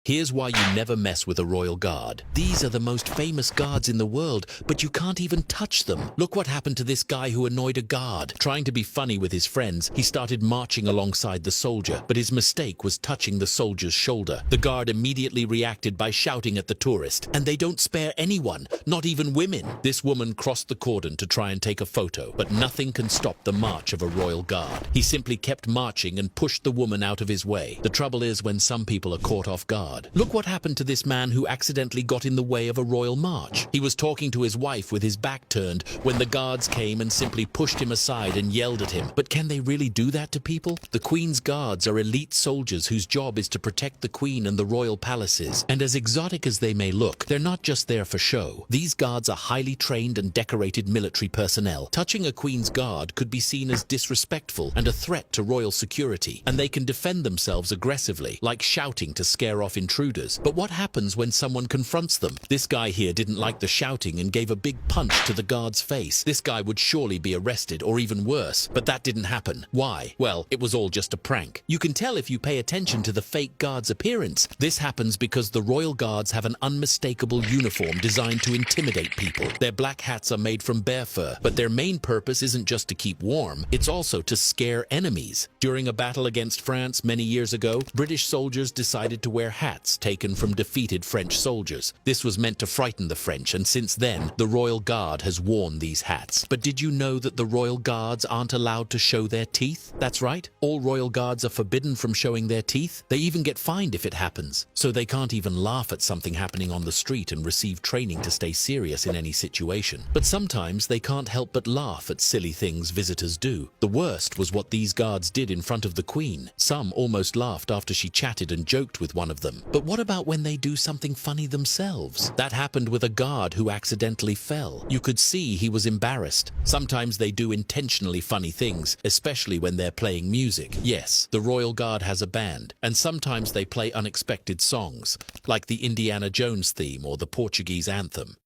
Here's why you never mess with a royal guard. These are the most famous guards in the world, but you can't even touch them. Look what happened to this guy who annoyed a guard. Trying to be funny with his friends, he started marching alongside the soldier, but his mistake was touching the soldier's shoulder. The guard immediately reacted by shouting at the tourist, and they don't spare anyone, not even women. This woman crossed the cordon to try and take a photo, but nothing can stop the march of a royal guard. He simply kept marching and pushed the woman out of his way. The trouble is when some people are caught off guard. Look what happened to this man who accidentally got in the way of a royal march. He was talking to his wife with his back turned when the guards came and simply pushed him aside and yelled at him. But can they really do that to people? The Queen's guards are elite soldiers whose job is to protect the Queen and the royal palaces. And as exotic as they may look, they're not just there for show. These guards are highly trained and decorated military personnel. Touching a Queen's guard could be seen as disrespectful and a threat to royal security, and they can defend themselves aggressively, like shouting to scare off intruders. But what happens when someone confronts them? This guy here didn't like the shouting and gave a big punch to the guard's face. This guy would surely be arrested, or even worse, but that didn't happen. Why? Well, it was all just a prank. You can tell if you pay attention to the fake guard's appearance. This happens because the royal guards have an unmistakable uniform designed to intimidate people. Their black hats are made from bear fur, but their main purpose isn't just to keep warm, it's also to scare enemies. During a battle against France many years ago, British soldiers decided to wear hats taken from defeated French soldiers. This was meant to frighten the French, and since then, the Royal Guard has worn these hats. But did you know that the Royal Guards aren't allowed to show their teeth? That's right, all Royal Guards are forbidden from showing their teeth. They even get fined if it happens. So they can't even laugh at something happening on the street and receive training to stay serious in any situation. But sometimes they can't help but laugh at silly things visitors do. The worst was what these guards did in front of the Queen. Some almost laughed after she chatted and joked with one of them. But what about when they do something funny themselves? That happened with a guard who accidentally fell. You could see he was embarrassed. Sometimes they do intentionally funny things, especially when they're playing music. Yes, the Royal Guard has a band, and sometimes they play unexpected songs, like the Indiana Jones theme or the Portuguese anthem.